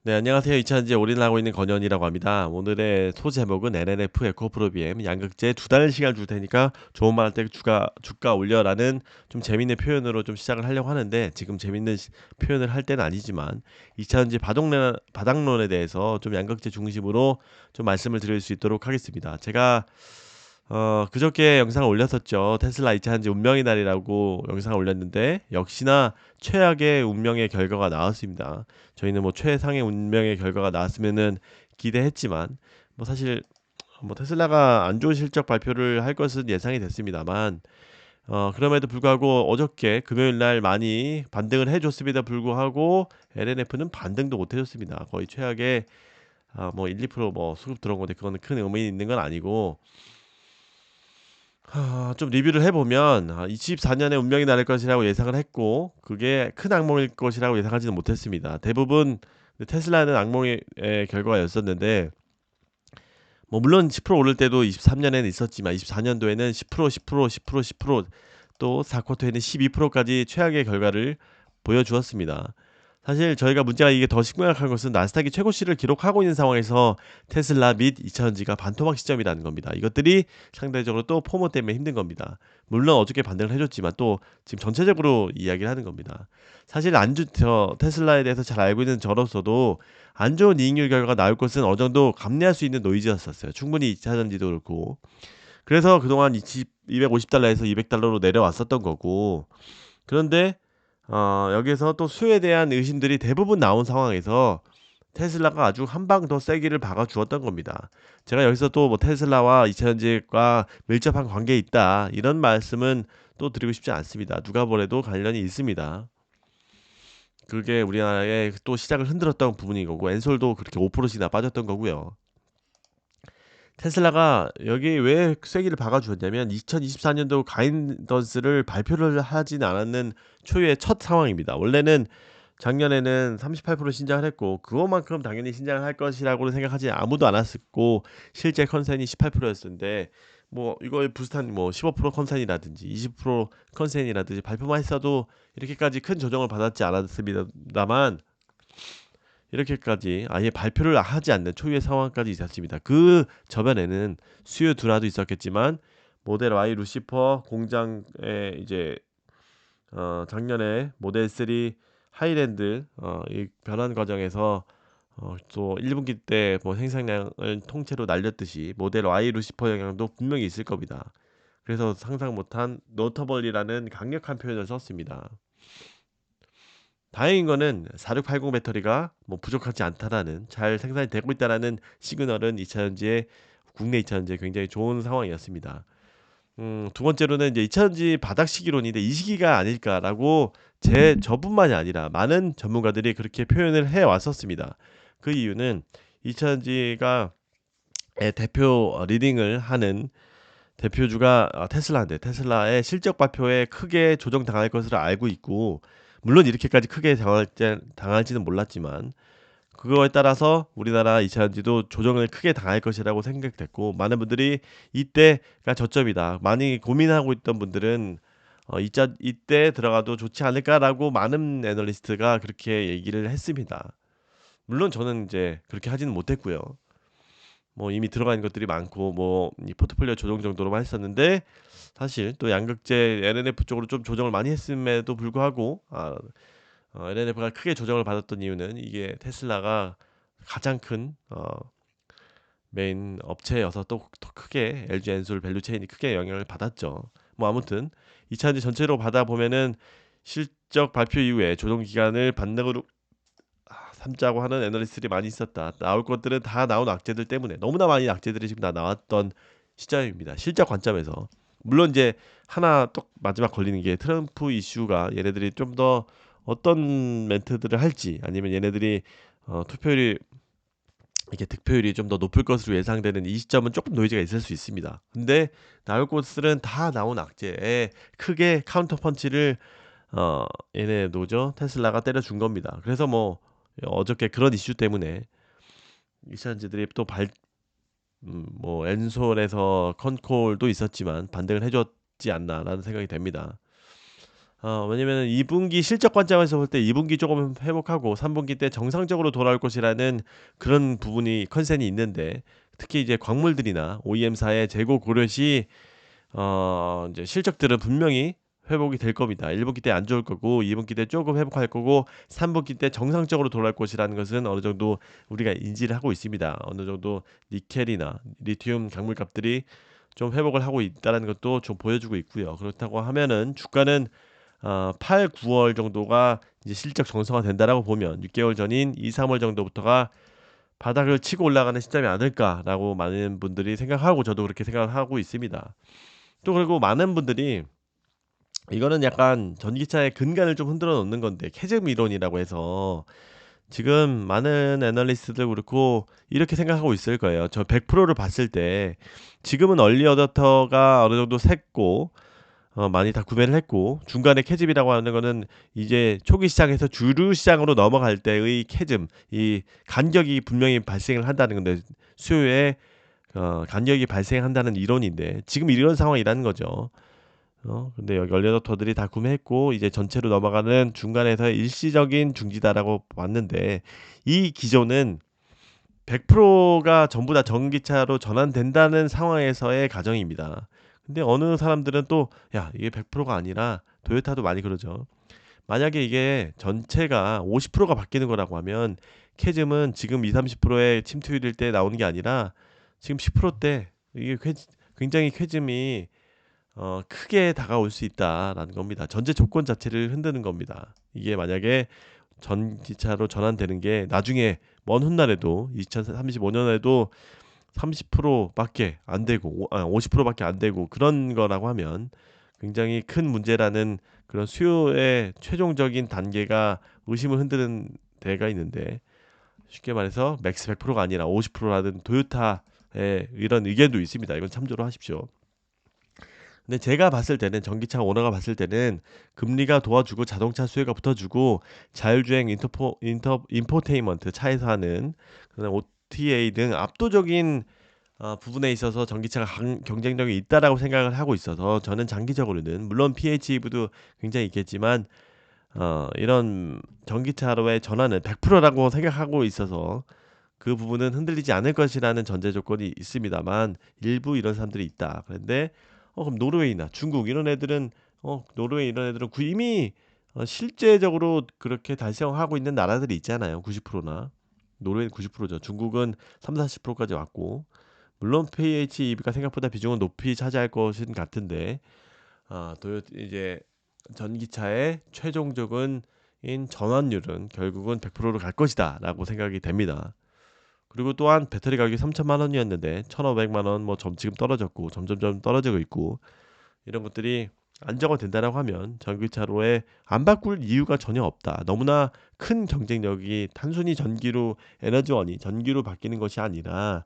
네, 안녕하세요. 2000년지에 올인하고 있는 건현이라고 합니다. 오늘의 소제목은 LNF 에코프로 BM 양극재 두 달 시간 줄 테니까 좋은 말 할 때 주가 올려라는 좀 재밌는 표현으로 좀 시작을 하려고 하는데, 지금 재밌는 표현을 할 때는 아니지만 2000년지 바닥론에 대해서 좀 양극재 중심으로 좀 말씀을 드릴 수 있도록 하겠습니다. 제가 그저께 영상을 올렸었죠. 테슬라 2차전지 운명의 날이라고 영상을 올렸는데, 역시나 최악의 운명의 결과가 나왔습니다. 저희는 뭐 최상의 운명의 결과가 나왔으면은 기대했지만, 뭐 사실 뭐 테슬라가 안 좋은 실적 발표를 할 것은 예상이 됐습니다만, 그럼에도 불구하고 어저께 금요일 날 많이 반등을 해줬음에도 불구하고 LNF는 반등도 못 해줬습니다. 거의 최악의 뭐 1, 2%뭐 수급 들어온 건데, 그거는 큰 의미 있는 건 아니고, 좀 리뷰를 해보면 24년에 운명이 나를 것이라고 예상을 했고, 그게 큰 악몽일 것이라고 예상하지는 못했습니다. 대부분 테슬라는 악몽의 결과였었는데, 뭐 물론 10% 오를 때도 23년에는 있었지만 24년도에는 10%, 10%, 10%, 10%, 또 4쿼터에는 12%까지 최악의 결과를 보여주었습니다. 사실 저희가 문제가 이게 더 심각한 것은 나스닥이 최고치를 기록하고 있는 상황에서 테슬라 및 2차전지가 반토막 시점이라는 겁니다. 이것들이 상대적으로 또 포모 때문에 힘든 겁니다. 물론 어저께 반등을 해줬지만 또 지금 전체적으로 이야기를 하는 겁니다. 사실 테슬라에 대해서 잘 알고 있는 저로서도 안 좋은 이익률 결과가 나올 것은 어느 정도 감내할 수 있는 노이즈였었어요. 충분히 2차전지도 그렇고. 그래서 그동안 250달러에서 200달러로 내려왔었던 거고. 그런데 여기서 또 수요에 대한 의심들이 대부분 나온 상황에서 테슬라가 아주 한 방 더 세기를 박아 주었던 겁니다. 제가 여기서 또 뭐 테슬라와 2차전지가 밀접한 관계에 있다, 이런 말씀은 또 드리고 싶지 않습니다. 누가 보래도 관련이 있습니다. 그게 우리나라의 또 시장을 흔들었던 부분인 거고, 엔솔도 그렇게 5%씩이나 빠졌던 거고요. 테슬라가 여기 왜 쐐기를 박아주었냐면, 2024년도 가이던스를 발표를 하진 않았는 초유의 첫 상황입니다. 원래는 작년에는 38% 신장을 했고, 그것만큼 당연히 신장을 할 것이라고 생각하지 아무도 않았었고, 실제 컨센이 18%였는데, 뭐 이거에 비슷한 뭐 15% 컨센이라든지 20% 컨센이라든지 발표만 했어도 이렇게까지 큰 조정을 받았지 않았습니다만, 이렇게까지 아예 발표를 하지 않는 초유의 상황까지 있었습니다. 그 저변에는 수요 둔화도 있었겠지만, 모델 Y 루시퍼 공장에 이제 작년에 모델 3 하이랜드 이 변환 과정에서 또 1분기 때 뭐 생산량을 통째로 날렸듯이 모델 Y 루시퍼 영향도 분명히 있을 겁니다. 그래서 상상 못한 노터벌이라는 강력한 표현을 썼습니다. 다행인 거는 4680 배터리가 뭐 부족하지 않다라는, 잘 생산이 되고 있다라는 시그널은 2차전지의 국내 2차전지에 굉장히 좋은 상황이었습니다. 두 번째로는 이제 2차전지 바닥 시기론인데, 이 시기가 아닐까라고 저뿐만이 아니라 많은 전문가들이 그렇게 표현을 해 왔었습니다. 그 이유는 2차전지가 대표 리딩을 하는 대표주가 테슬라인데, 테슬라의 실적 발표에 크게 조정당할 것을 알고 있고, 물론 이렇게까지 크게 당할지는 몰랐지만, 그거에 따라서 우리나라 2차전지도 조정을 크게 당할 것이라고 생각됐고, 많은 분들이 이때가 저점이다, 많이 고민하고 있던 분들은 이때 들어가도 좋지 않을까라고 많은 애널리스트가 그렇게 얘기를 했습니다. 물론 저는 이제 그렇게 하지는 못했고요. 뭐 이미 들어가 있는 것들이 많고 뭐 이 포트폴리오 조정 정도로만 했었는데, 사실 또 양극재 LNF 쪽으로 좀 조정을 많이 했음에도 불구하고, LNF가 크게 조정을 받았던 이유는 이게 테슬라가 가장 큰 메인 업체여서, 또 크게 LG 엔솔 밸류체인이 크게 영향을 받았죠. 뭐 아무튼 2차전지 전체로 받아보면은 실적 발표 이후에 조정 기간을 반등으로 삼자고 하는 애널리스트들이 많이 있었다. 나올 것들은 다 나온 악재들 때문에 너무나 많이 악재들이 지금 다 나왔던 시점입니다. 실적 관점에서. 물론 이제 하나 또 마지막 걸리는 게, 트럼프 이슈가 얘네들이 좀 더 어떤 멘트들을 할지, 아니면 얘네들이 투표율이 이렇게 득표율이 좀 더 높을 것으로 예상되는 이 시점은 조금 노이즈가 있을 수 있습니다. 근데 나올 것들은 다 나온 악재에 크게 카운터 펀치를 얘네 노죠 테슬라가 때려준 겁니다. 그래서 뭐 어저께 그런 이슈 때문에 이차전지들이 또 뭐 엔솔에서 컨콜도 있었지만 반등을 해줬지 않나라는 생각이 됩니다. 왜냐면은 2 분기 실적 관점에서 볼 때 2 분기 쪼금 회복하고 3 분기 때 정상적으로 돌아올 것이라는 그런 부분이 컨센이 있는데, 특히 이제 광물들이나 OEM사의 재고 고려 시 인제 실적들은 분명히 회복이 될 겁니다. 1 분기 때 안 좋을 거고 2 분기 때 쪼금 회복할 거고 3 분기 때 정상적으로 돌아올 것이라는 것은 어느 정도 우리가 인지를 하고 있습니다. 어느 정도 니켈이나 리튬 광물값들이 좀 회복을 하고 있다라는 것도 좀 보여주고 있고요. 그렇다고 하면은 주가는 8-9월 정도가 이제 실적 정상화 된다라고 보면 6 개월 전인 2-3월 정도부터가 '바닥을 치고 올라가는 시점이 아닐까.'라고 많은 분들이 생각하고 저도 그렇게 생각을 하고 있습니다. 또 그리고 많은 분들이 이거는 약간 전기차의 근간을 좀 흔들어 놓는 건데, 캐즘 이론이라고 해서 지금 많은 애널리스트들 그렇고 이렇게 생각하고 있을 거예요. 저 100%를 봤을 때 지금은 얼리 어댑터가 어느 정도 샜고 많이 다 구매를 했고, 중간에 캐즘이라고 하는 거는 이제 초기 시장에서 주류 시장으로 넘어갈 때의 캐즘, 이 간격이 분명히 발생을 한다는 건데, 수요에 간격이 발생한다는 이론인데 지금 이런 상황이라는 거죠. 근데 여기 얼리어답터들이 다 구매했고 이제 전체로 넘어가는 중간에서의 일시적인 중지다라고 봤는데, 이 기조는 100%가 전부 다 전기차로 전환된다는 상황에서의 가정입니다. 근데 어느 사람들은 또 "야 이게 100%가 아니라", 토요타도 많이 그러죠. 만약에 이게 전체가 50%가 바뀌는 거라고 하면 캐즘은 지금 20-30%의 침투율일 때 나오는 게 아니라 지금 10%대, 이게 굉장히 캐즘이 크게 다가올 수 있다라는 겁니다. 전제 조건 자체를 흔드는 겁니다. 이게 만약에 전기차로 전환되는 게 나중에 먼 훗날에도 2035 년에도 30% 밖에 안 되고 50% 밖에 안 되고 그런 거라고 하면 굉장히 큰 문제라는, 그런 수요의 최종적인 단계가 의심을 흔드는 데가 있는데, 쉽게 말해서 맥스 100%가 아니라 50%라는 토요타의 이런 의견도 있습니다. 이건 참조로 하십시오. 근데 제가 봤을 때는, 전기차 오너가 봤을 때는 금리가 도와주고 자동차 수요가 붙어주고 자율주행 인포테인먼트 차에서 하는 그런 OTA 등 압도적인 부분에 있어서 전기차가 경쟁력이 있다라고 생각을 하고 있어서, 저는 장기적으로는 물론 PHEV도 굉장히 있겠지만 이런 전기차로의 전환은 100%라고 생각하고 있어서 그 부분은 흔들리지 않을 것이라는 전제 조건이 있습니다만, 일부 이런 사람들이 있다. 그런데 그럼 노르웨이나 중국 이런 애들은, 노르웨이 이런 애들은 이미 실제적으로 그렇게 달성하고 있는 나라들이 있잖아요. 90%나. 노르웨이는 90%죠. 중국은 30-40%까지 왔고, 물론 PHEV가 생각보다 비중은 높이 차지할 것은 같은데, 도요 이제 전기차의 최종적인 전환율은 결국은 100%로 갈 것이다라고 생각이 됩니다. 그리고 또한 배터리 가격이 3천만 원이었는데 1,500만 원 뭐 지금 떨어졌고 점점점 떨어지고 있고, 이런 것들이 안정화된다라고 하면 전기차로에 안 바꿀 이유가 전혀 없다. 너무나 큰 경쟁력이 단순히 전기로, 에너지원이 전기로 바뀌는 것이 아니라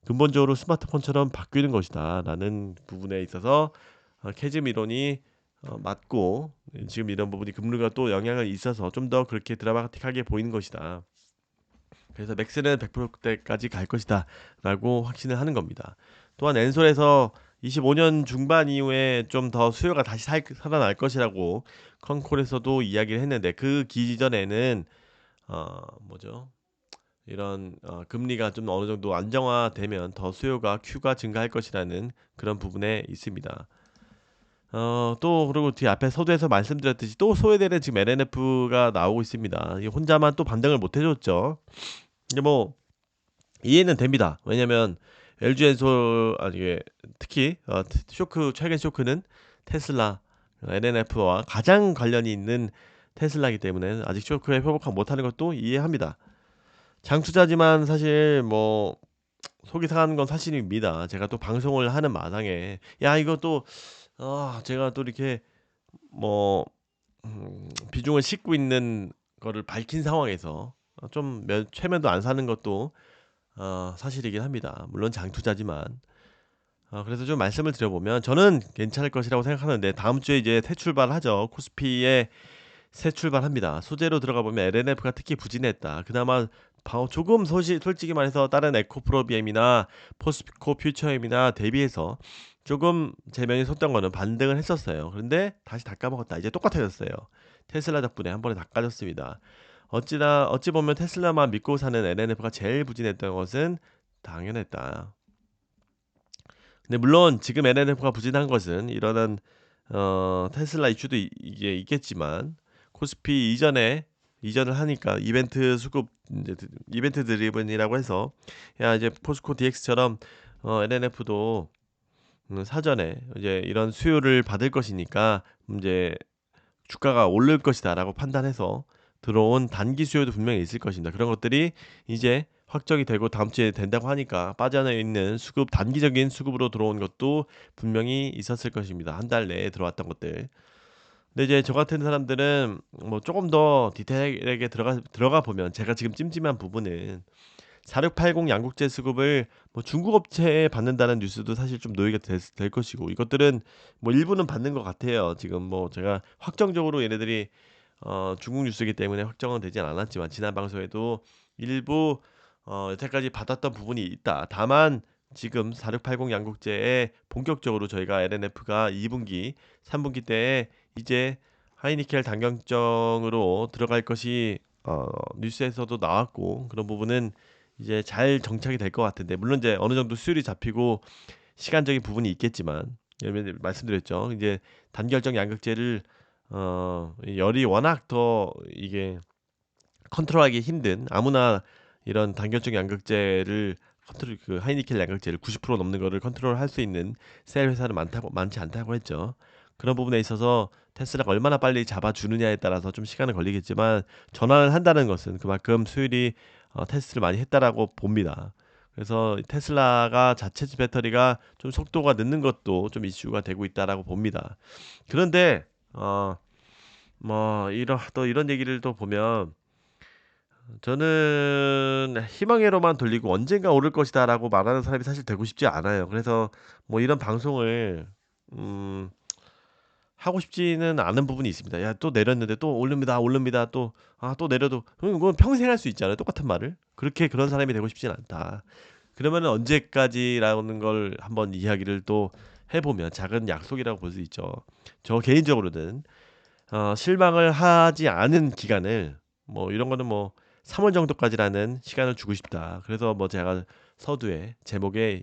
근본적으로 스마트폰처럼 바뀌는 것이다라는 부분에 있어서 캐즘 이론이 맞고, 지금 이런 부분이 금리가 또 영향을 있어서 좀 더 그렇게 드라마틱하게 보이는 것이다. 그래서 맥스는 100%대까지 갈 것이다라고 확신을 하는 겁니다. 또한 엔솔에서 25년 중반 이후에 좀 더 수요가 다시 살아날 것이라고 컨콜에서도 이야기를 했는데, 그 기전에는 뭐죠? 이런 금리가 좀 어느 정도 안정화되면 더 수요가 Q가 증가할 것이라는 그런 부분에 있습니다. 또 그리고 뒤 앞에 서두에서 말씀드렸듯이 또 소외되는 지금 LNF가 나오고 있습니다. 이 혼자만 또 반등을 못 해줬죠. 근데 뭐 이해는 됩니다. 왜냐면 LG 엔솔, 아니 이게 특히 쇼크, 최근 쇼크는 테슬라 LNF와 가장 관련이 있는 테슬라이기 때문에 아직 쇼크에 회복하지 못하는 것도 이해합니다. 장투자지만 사실 뭐 속이 상하는 건 사실입니다. 제가 또 방송을 하는 마당에 야 이거 또 제가 또 이렇게 뭐 비중을 싣고 있는 거를 밝힌 상황에서 좀 최면도 안 사는 것도 사실이긴 합니다. 물론 장투자지만. 그래서 좀 말씀을 드려보면 저는 괜찮을 것이라고 생각하는데, 다음 주에 이제 새 출발하죠. 코스피에 새 출발합니다. 소재로 들어가 보면 LNF가 특히 부진했다. 그나마 조금 솔직히 말해서 다른 에코프로비엠이나 포스코 퓨처엠이나 대비해서 조금 제명이 섰던 거는 반등을 했었어요. 그런데 다시 다 까먹었다. 이제 똑같아졌어요. 테슬라 덕분에 한 번에 다 까졌습니다. 어찌 보면 테슬라만 믿고 사는 LNF가 제일 부진했던 것은 당연했다. 근데 물론 지금 LNF가 부진한 것은 이러한 테슬라 이슈도 이게 있겠지만 코스피 이전을 하니까 이벤트 수급 이제 이벤트 드리븐이라고 해서 야 이제 포스코 DX처럼 LNF도 사전에 이제 이런 수요를 받을 것이니까 이제 주가가 오를 것이다라고 판단해서 들어온 단기 수요도 분명히 있을 것입니다. 그런 것들이 이제 확정이 되고 다음 주에 된다고 하니까 빠져 있는 수급 단기적인 수급으로 들어온 것도 분명히 있었을 것입니다. 한 달 내에 들어왔던 것들. 근데 이제 저 같은 사람들은 뭐 조금 더 디테일하게 들어가 보면 제가 지금 찜찜한 부분은 4680 양국제 수급을 뭐 중국 업체에 받는다는 뉴스도 사실 좀 노이가 될 것이고 이것들은 뭐 일부는 받는 것 같아요. 지금 뭐 제가 확정적으로 얘네들이 중국 뉴스이기 때문에 확정은 되진 않았지만 지난 방송에도 일부 여태까지 받았던 부분이 있다. 다만 지금 4680 양국제에 본격적으로 저희가 LNF가 2분기, 3분기 때에 이제 하이니켈 단경정으로 들어갈 것이 뉴스에서도 나왔고 그런 부분은 이제 잘 정착이 될 것 같은데 물론 이제 어느 정도 수율이 잡히고 시간적인 부분이 있겠지만 말씀드렸죠. 이제 단결정 양극재를 열이 워낙 더 이게 컨트롤하기 힘든 아무나 이런 단결적 양극재를 컨트롤 그 하이니켈 양극재를 90% 넘는 거를 컨트롤할 수 있는 셀 회사는 많지 않다고 했죠. 그런 부분에 있어서 테슬라가 얼마나 빨리 잡아주느냐에 따라서 좀 시간은 걸리겠지만 전환을 한다는 것은 그만큼 수율이 테스트를 많이 했다라고 봅니다. 그래서 테슬라가 자체 배터리가 좀 속도가 늦는 것도 좀 이슈가 되고 있다라고 봅니다. 그런데 뭐 이런 얘기를 또 보면 저는 희망회로만 돌리고 언젠가 오를 것이다라고 말하는 사람이 사실 되고 싶지 않아요. 그래서 뭐 이런 방송을 음, 하고 싶지는 않은 부분이 있습니다. 야, 또 내렸는데 또 오릅니다, 오릅니다. 또 내려도 그건 평생 할 수 있잖아요. 똑같은 말을. 그런 사람이 되고 싶진 않다. 그러면은 언제까지라는 걸 한번 이야기를 또 해보면 작은 약속이라고 볼 수 있죠. 저 개인적으로는 실망을 하지 않은 기간을 뭐 이런 거는 뭐 3월 정도까지라는 시간을 주고 싶다. 그래서 뭐 제가 서두에 제목에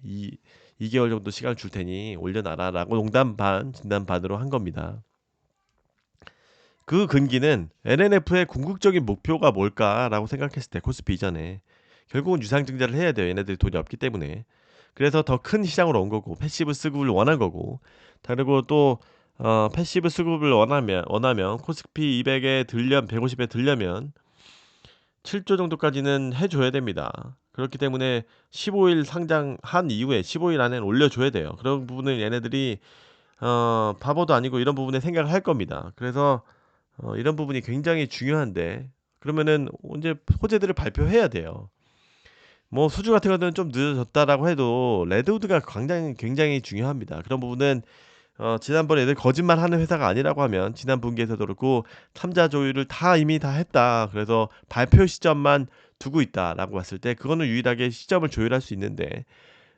2개월 정도 시간을 줄 테니 올려놔라라고 농담 반 진담 반으로 한 겁니다. 그 근기는 LNF의 궁극적인 목표가 뭘까라고 생각했을 때 코스피 이전에 결국은 유상증자를 해야 돼요. 얘네들이 돈이 없기 때문에. 그래서 더 큰 시장으로 온 거고 패시브 수급을 원한 거고 그리고 또 패시브 수급을 원하면 코스피 200에 150에 들려면 7조 정도까지는 해줘야 됩니다. 그렇기 때문에 15일 상장한 이후에 15일 안에 올려줘야 돼요. 그런 부분을 얘네들이 바보도 아니고 이런 부분에 생각을 할 겁니다. 그래서 이런 부분이 굉장히 중요한데 그러면은 언제 호재들을 발표해야 돼요. 뭐 수주 같은 것들은 좀 늦어졌다라고 해도 레드우드가 굉장히 중요합니다. 그런 부분은 지난번에 애들 거짓말하는 회사가 아니라고 하면 지난 분기에서도 그렇고 참자 조율을 이미 다 했다. 그래서 발표 시점만 두고 있다라고 봤을 때 그거는 유일하게 시점을 조율할 수 있는데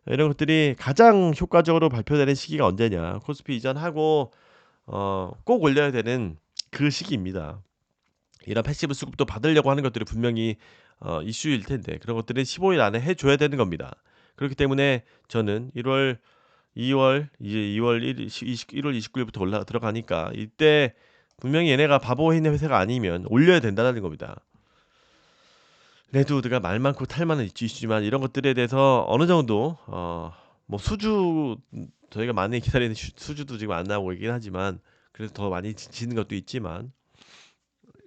이런 것들이 가장 효과적으로 발표되는 시기가 언제냐? 코스피 이전하고 꼭 올려야 되는 그 시기입니다. 이런 패시브 수급도 받으려고 하는 것들이 분명히 이슈일 텐데 그런 것들은 15일 안에 해줘야 되는 겁니다. 그렇기 때문에 저는 2월 이제 2월 1월 29일부터 들어가니까 이때 분명히 얘네가 바보인 회사가 아니면 올려야 된다는 겁니다. 레드우드가 말 많고 탈 많은 이슈지만 이런 것들에 대해서 어느 정도 뭐 수주 저희가 많이 기다리는 수주도 지금 안 나오고 있긴 하지만 그래서 더 많이 지는 것도 있지만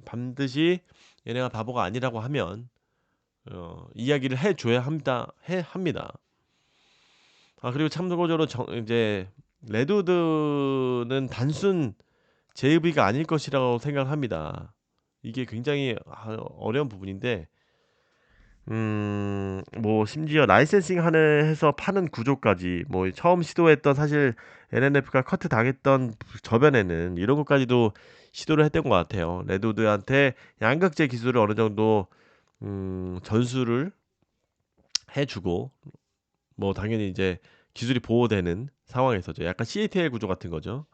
반드시 얘네가 바보가 아니라고 하면 이야기를 해줘야 합니다. 그리고 참고적으로 이제 레드우드는 단순 JV가 아닐 것이라고 생각합니다. 이게 굉장히 어려운 부분인데 뭐 심지어 라이센싱 하는 해서 파는 구조까지 뭐 처음 시도했던 사실 LNF가 커트 당했던 저변에는 이런 것까지도 시도를 했던 것 같아요. 레드우드한테 양극재 기술을 어느 정도 전수를 해주고 뭐 당연히 이제 기술이 보호되는 상황에서죠. 약간 CATL 구조 같은 거죠.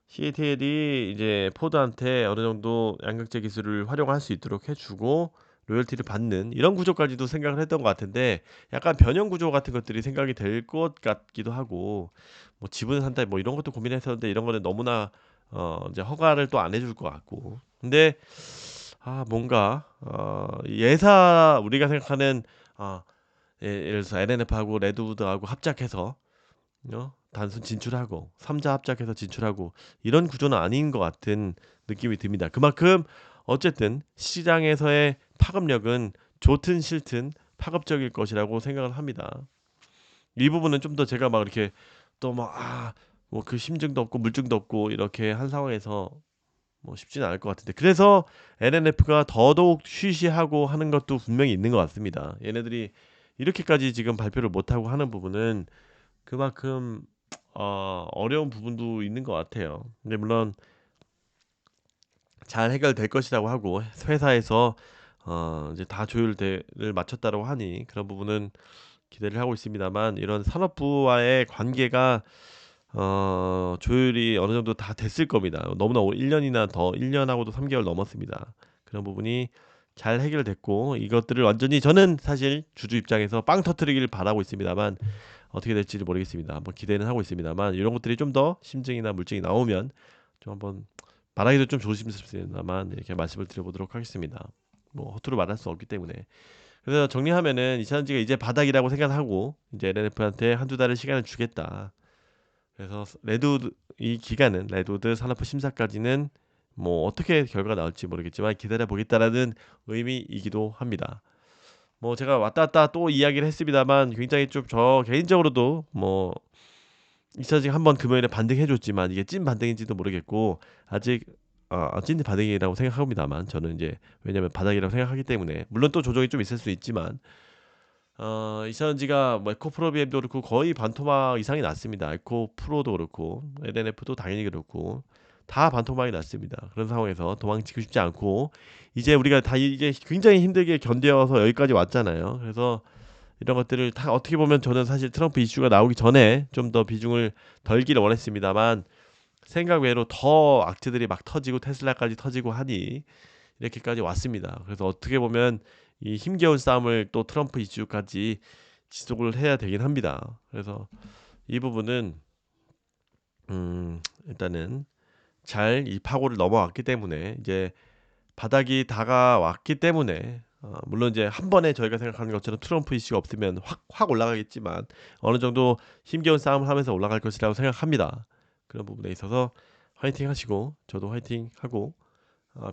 CATL이 이제 포드한테 어느 정도 양극재 기술을 활용할 수 있도록 해주고 로열티를 받는 이런 구조까지도 생각을 했던 것 같은데 약간 변형 구조 같은 것들이 생각이 될 것 같기도 하고 뭐 지분을 산다 뭐 이런 것도 고민했었는데 이런 거는 너무나 이제 허가를 또 안 해줄 것 같고 근데 뭔가 예사 우리가 생각하는 아 예를 들어서 LNF하고 레드우드하고 합작해서 단순 진출하고 3자 합작해서 진출하고 이런 구조는 아닌 것 같은 느낌이 듭니다. 그만큼 어쨌든 시장에서의 파급력은 좋든 싫든 파급적일 것이라고 생각을 합니다. 이 부분은 좀 더 제가 막 이렇게 또 막 뭐 그 심증도 없고 물증도 없고 이렇게 한 상황에서 뭐 쉽지는 않을 것 같은데 그래서 LNF가 더더욱 쉬쉬하고 하는 것도 분명히 있는 것 같습니다. 얘네들이 이렇게까지 지금 발표를 못하고 하는 부분은 그만큼 어려운 부분도 있는 것 같아요. 근데 물론 잘 해결될 것이라고 하고 회사에서 이제 다 조율을 마쳤다고 하니 그런 부분은 기대를 하고 있습니다만 이런 산업부와의 관계가 조율이 어느 정도 다 됐을 겁니다. 너무나 1년이나 더 1년하고도 3개월 넘었습니다. 그런 부분이 잘 해결됐고 이것들을 완전히 저는 사실 주주 입장에서 빵 터트리기를 바라고 있습니다만 어떻게 될지를 모르겠습니다. 한번 기대는 하고 있습니다만 이런 것들이 좀 더 심증이나 물증이 나오면 좀 한번 말하기도 좀 조심스럽습니다만 이렇게 말씀을 드려보도록 하겠습니다. 뭐 허투루 말할 수 없기 때문에 그래서 정리하면은 이차전지가 이제 바닥이라고 생각하고 이제 LNF한테 한두 달의 시간을 주겠다. 그래서 레드우드 이 기간은 레드우드 산업부 심사까지는 뭐 어떻게 결과가 나올지 모르겠지만 기다려 보겠다라는 의미이기도 합니다. 뭐 제가 왔다 갔다 또 이야기를 했습니다만 굉장히 좀 저 개인적으로도 뭐 이차전지가 한번 금요일에 반등해 줬지만 이게 찐 반등인지도 모르겠고 아직 찐 반등이라고 생각합니다만 저는 이제 왜냐면 바닥이라고 생각하기 때문에 물론 또 조정이 좀 있을 수 있지만 이차전지가 뭐 에코프로비엠도 그렇고 거의 반토막 이상이 났습니다. 에코프로도 그렇고 LNF도 당연히 그렇고 다 반토막이 났습니다. 그런 상황에서 도망치고 싶지 않고 이제 우리가 다 이게 굉장히 힘들게 견뎌서 여기까지 왔잖아요. 그래서 이런 것들을 다 어떻게 보면 저는 사실 트럼프 이슈가 나오기 전에 좀 더 비중을 덜기를 원했습니다만 생각 외로 더 악재들이 막 터지고 테슬라까지 터지고 하니 이렇게까지 왔습니다. 그래서 어떻게 보면 이 힘겨운 싸움을 또 트럼프 이슈까지 지속을 해야 되긴 합니다. 그래서 이 부분은 일단은 잘 이 파고를 넘어왔기 때문에 이제 바닥이 다가왔기 때문에 물론 이제 한 번에 저희가 생각하는 것처럼 트럼프 이슈가 없으면 확 올라가겠지만 어느 정도 힘겨운 싸움을 하면서 올라갈 것이라고 생각합니다. 그런 부분에 있어서 화이팅 하시고 저도 화이팅 하고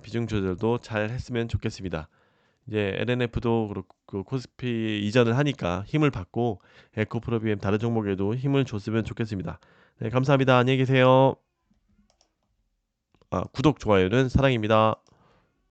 비중 조절도 잘 했으면 좋겠습니다. 이제 LNF도 그렇고 코스피 이전을 하니까 힘을 받고 에코프로비엠 다른 종목에도 힘을 줬으면 좋겠습니다. 네, 감사합니다. 안녕히 계세요. 구독, 좋아요는 사랑입니다.